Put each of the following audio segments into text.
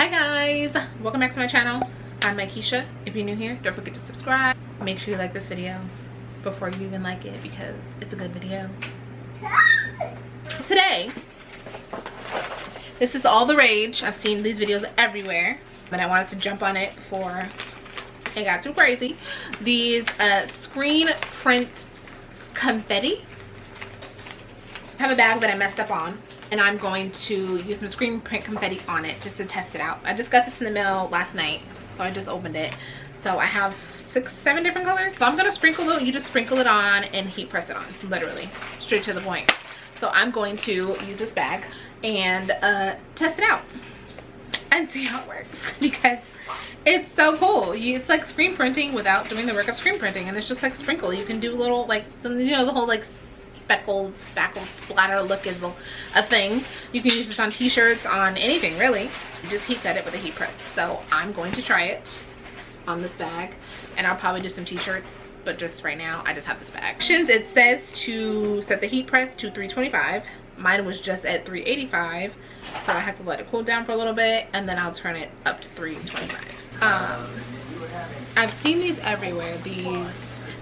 Hi guys, welcome back to my channel. I'm Mikkeysha. If you're new here, don't forget to subscribe. Make sure you like this video before you even like it because it's a good video. Today, this is all the rage. I've seen these videos everywhere and I wanted to jump on it before it got too crazy. These screen print confetti. I have a bag that I messed up on and I'm going to use some screen print confetti on it just to test it out. I just got this in the mail last night, so I just opened it. So I have 6-7 different colors. So I'm gonna sprinkle it, you just sprinkle it on and heat press it on, literally, straight to the point. So I'm going to use this bag and test it out and see how it works because it's so cool. It's like screen printing without doing the work of screen printing, and it's just like sprinkle. You can do little, like, you know, the whole like speckled splatter look is a thing. You can use this on t-shirts, on anything really. You just heat set it with a heat press. So I'm going to try it on this bag, and I'll probably do some t-shirts, but just right now I just have this bag. It says to set the heat press to 325. Mine was just at 385, so I had to let it cool down for a little bit, and then I'll turn it up to 325. I've seen these everywhere, these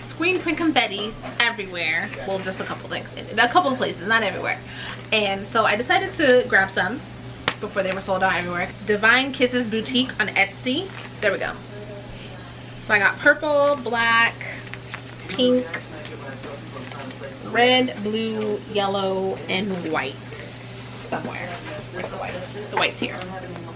screen print confetti everywhere. Well, just a couple things, a couple of places, not everywhere. And so I decided to grab some before they were sold out everywhere. Divine Kisses Boutique on Etsy. There we go. So I got purple, black, pink, red, blue, yellow, and white somewhere. Where's the white? The white's here.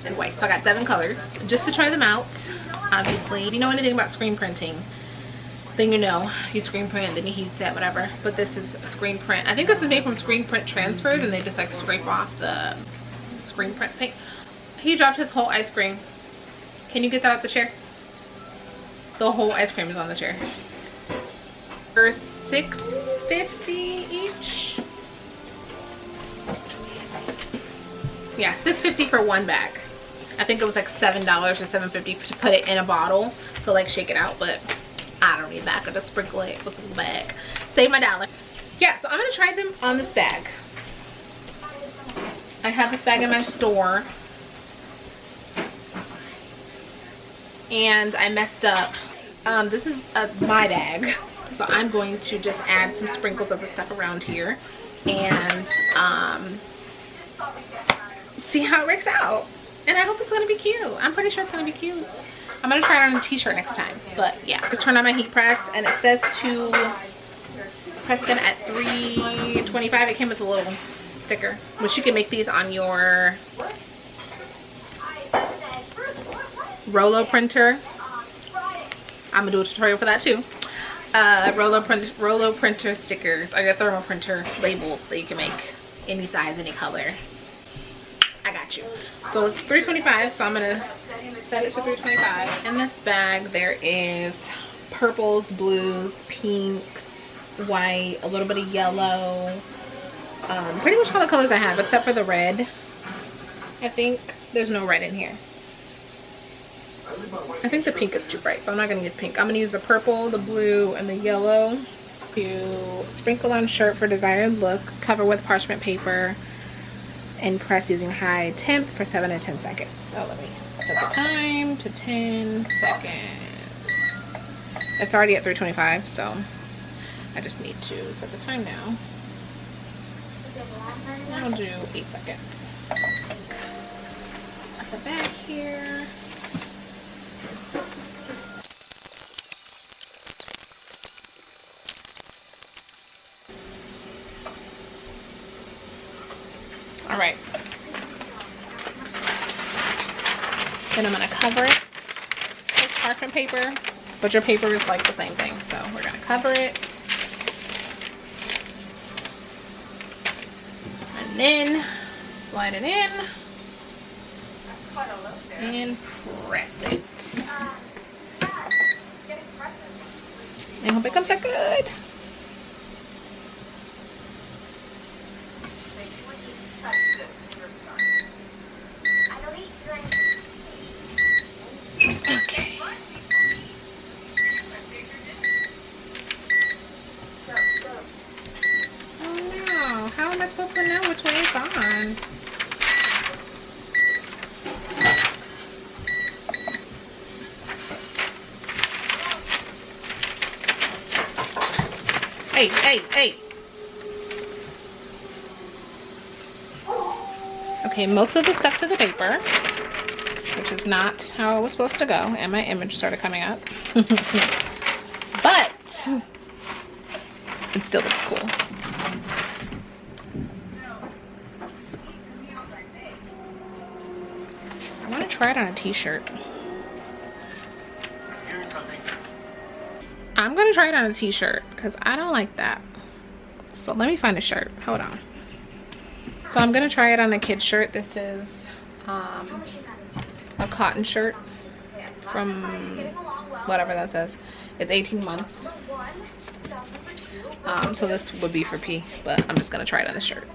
And white. So I got 7 colors just to try them out. Obviously, if you know anything about screen printing, then you know you screen print, then you heat set, whatever. But this is screen print. I think this is made from screen print transfers, and they just like scrape off the screen print paint. He dropped his whole ice cream. Can you get that out the chair? The whole ice cream is on the chair. For $6.50 each. Yeah, $6.50 for one bag. I think it was like $7 or $7.50 to put it in a bottle to like shake it out, but I don't need that. I could just sprinkle it with a little bag. Save my dollar. Yeah, so I'm gonna try them on this bag. I have this bag in my store, and I messed up. This is my bag, so I'm going to just add some sprinkles of the stuff around here and see how it works out. And I hope it's gonna be cute. I'm pretty sure it's gonna be cute. I'm gonna try it on a t-shirt next time. But yeah, just turn on my heat press, and it says to press them at 325. It came with a little sticker, which you can make these on your Rolo printer. I'm gonna do a tutorial for that too. Rolo printer stickers, or your thermal printer labels, so you can make any size, any color. I got you. So it's 325, so I'm gonna set it to 325. In this bag there is purples, blues, pinks, white, a little bit of yellow, pretty much all the colors I have except for the red. I think there's no red in here. I think the pink is too bright, so I'm not gonna use pink. I'm gonna use the purple, the blue, and the yellow to sprinkle on shirt for desired look. Cover with parchment paper and press using high temp for 7 to 10 seconds. So let me set the time to 10 seconds. It's already at 325, so I just need to set the time now. I'll do 8 seconds. At the back here. All right. Then I'm gonna cover it with parchment paper, but your paper is like the same thing. So we're gonna cover it. And then slide it in and press it. I hope it comes out good. Okay. Oh no, how am I supposed to know which way it's on? Hey. Okay, most of this stuck to the paper, which is not how it was supposed to go, and my image started coming up. But it still looks cool. I want to try it on a t-shirt. I'm gonna try it on a t-shirt because I don't like that. So let me find a shirt. Hold on. So I'm gonna try it on a kid's shirt. This is a cotton shirt from whatever that says. It's 18 months. So this would be for P, but I'm just gonna try it on the shirt.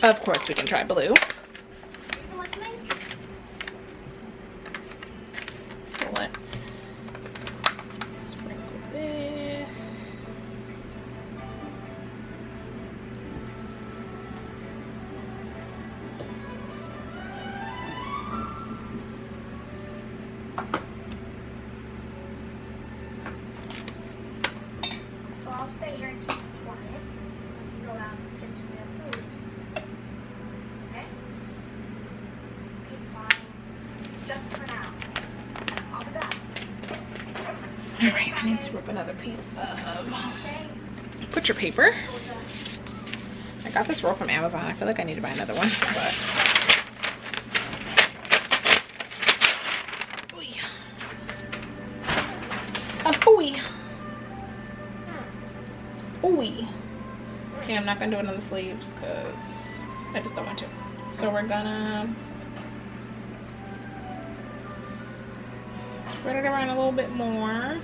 Of course we can try blue. So let's sprinkle this. So I'll stay here and keep quiet. Go out and get some real food. Okay? Okay, fine. Just for now. I'll be back. Alright, I need to rip another piece of butcher paper. I got this roll from Amazon. I feel like I need to buy another one, but ooey. Okay, I'm not gonna do it on the sleeves because I just don't want to. So we're gonna spread it around a little bit more.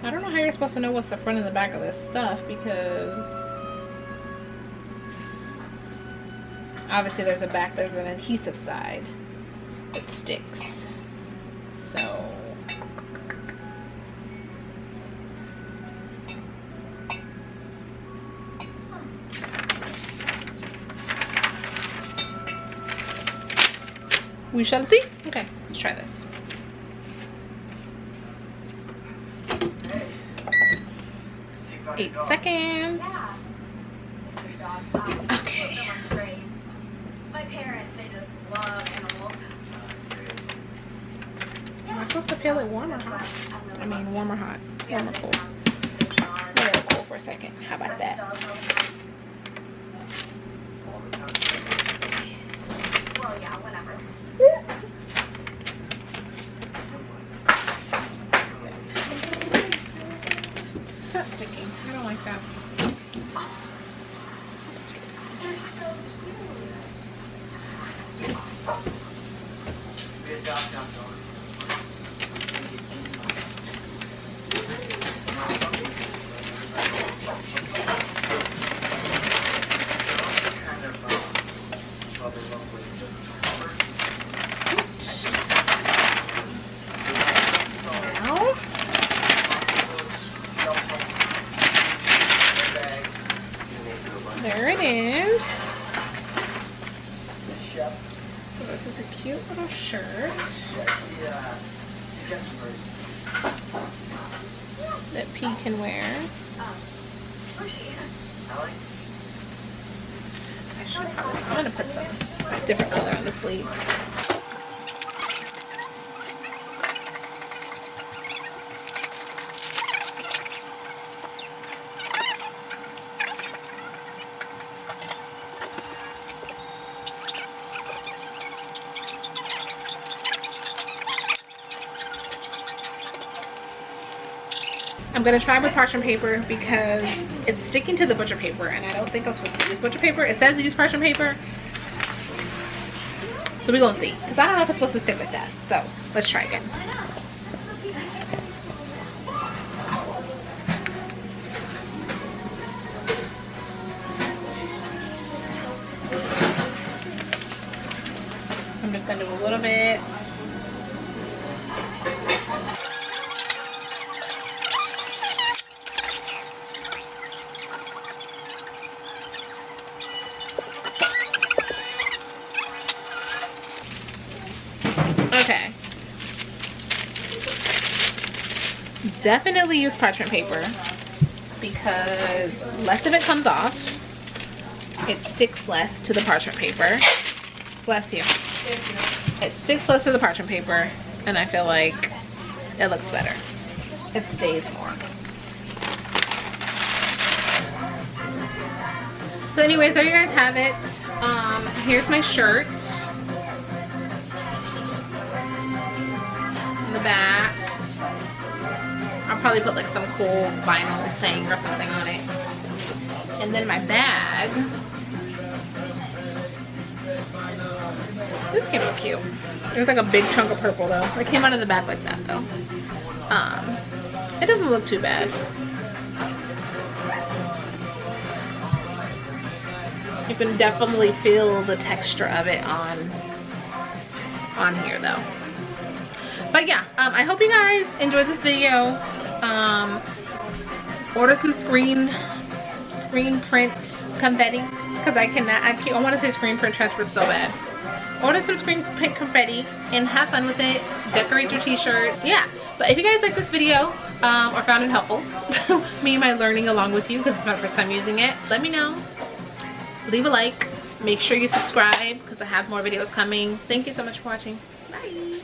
I don't know how you're supposed to know what's the front and the back of this stuff because obviously there's a back, there's an adhesive side that sticks. So we shall see. Okay, let's try this. Yeah. 8 seconds. Okay. My parents, they just love animals. Am I supposed to peel it warm or hot? I mean warm or hot? Warm or cool? Let it cool for a second. How about that? Well, yeah, whatever. It's not sticking. I don't like that. There it is. So this is a cute little shirt that P can wear. I'm gonna put some different color on the sleeve. I'm gonna try with parchment paper because it's sticking to the butcher paper and I don't think I'm supposed to use butcher paper. It says to use parchment paper. So we're gonna see. Because I don't know if it's supposed to stick like that. So let's try again. I'm just gonna do a little bit. definitely use parchment paper because less of it comes off. It sticks less to the parchment paper. Bless you. It sticks less to the parchment paper, and I feel like it looks better. It stays more. So anyways, there you guys have it. Here's my shirt. In the back. I'll probably put like some cool vinyl saying or something on it. And then my bag. This came out cute. There's like a big chunk of purple though. It came out of the bag like that though. It doesn't look too bad. You can definitely feel the texture of it on here though. But yeah, I hope you guys enjoyed this video. Order some screen print confetti because I want to say screen print transfer so bad. Order some screen print confetti and have fun with it. Decorate your t-shirt. Yeah. But if you guys like this video or found it helpful, me and my learning along with you because it's my first time using it, let me know. Leave a like. Make sure you subscribe because I have more videos coming. Thank you so much for watching. Bye.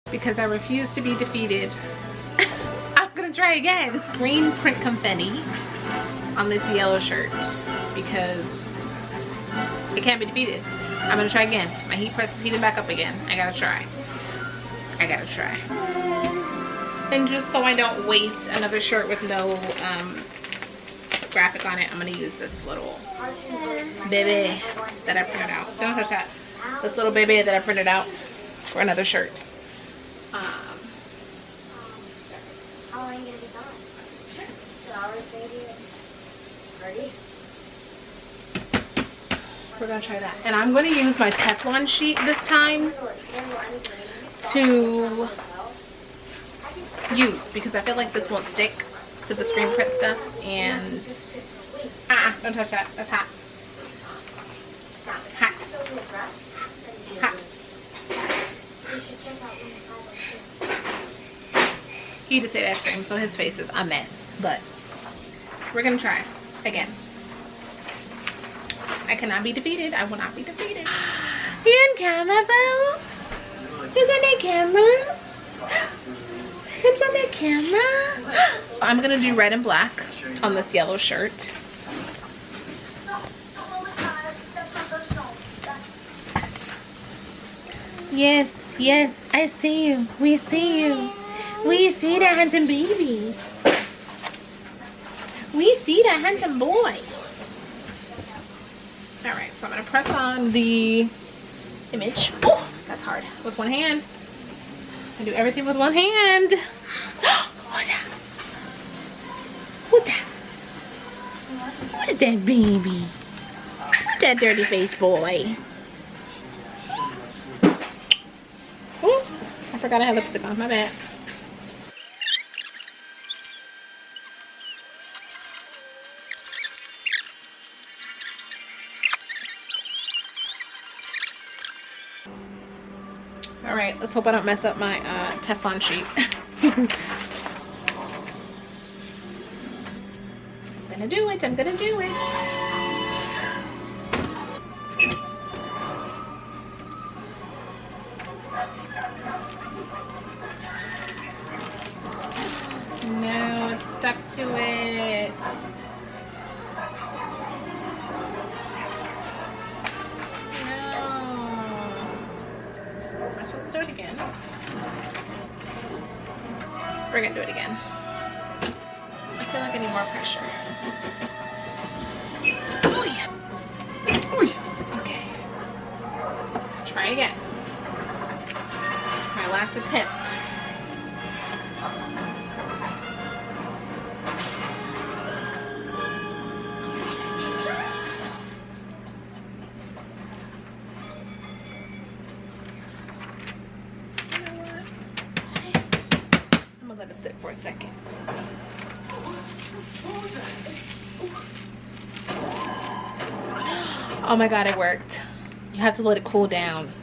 Because I refuse to be defeated. I'm gonna try again. Green print confetti on this yellow shirt because it can't be defeated. I'm gonna try again. My heat press is heating back up again. I gotta try. And just so I don't waste another shirt with no graphic on it, I'm gonna use this little baby that I printed out. Don't touch that. This little baby that I printed out for another shirt. How long are you gonna be gone? 2 hours maybe? 30? We're gonna try that. And I'm gonna use my Teflon sheet this time to use because I feel like this won't stick to the screen print stuff. And don't touch that. That's hot. Hot. Hot. He just ate ice cream, so his face is a mess. But we're gonna try again. I cannot be defeated. I will not be defeated. You on camera, boo? He's on that camera? Tim's on that camera? I'm gonna do red and black on this yellow shirt. Yes, yes, I see you. We see you. We see that handsome baby. We see that handsome boy. Alright, so I'm going to press on the image. Oh, that's hard. With one hand. I do everything with one hand. What's that? What's that? What's that, baby? What's that dirty face boy? Oh, I forgot I had lipstick on. My bad. Alright, let's hope I don't mess up my Teflon sheet. I'm gonna do it. I'm gonna do it. No, it's stuck to it. We're gonna do it again. I feel like I need more pressure. Oh yeah. Oh yeah. Okay. Let's try again. It's my last attempt. Let it sit for a second. Oh my god, it worked. You have to let it cool down.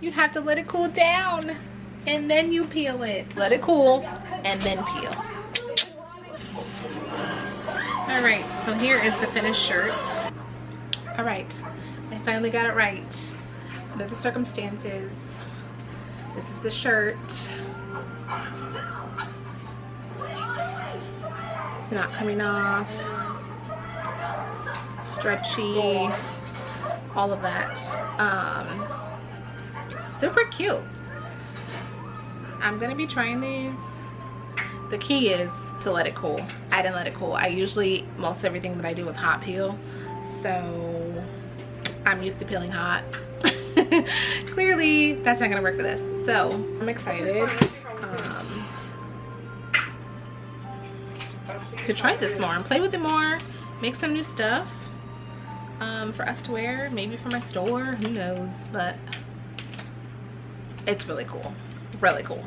You have to let it cool down. and then you peel it. Let it cool and then peel. All right, so here is the finished shirt. All right, I finally got it right. Under the circumstances, this is the shirt. It's not coming off. Stretchy, all of that. Super cute. I'm gonna be trying these. The key is to let it cool. I didn't let it cool. I usually, most everything that I do is hot peel, so I'm used to peeling hot. Clearly that's not gonna work for this, so I'm excited to try this more and play with it more, make some new stuff for us to wear, maybe for my store, who knows, but it's really cool, really cool.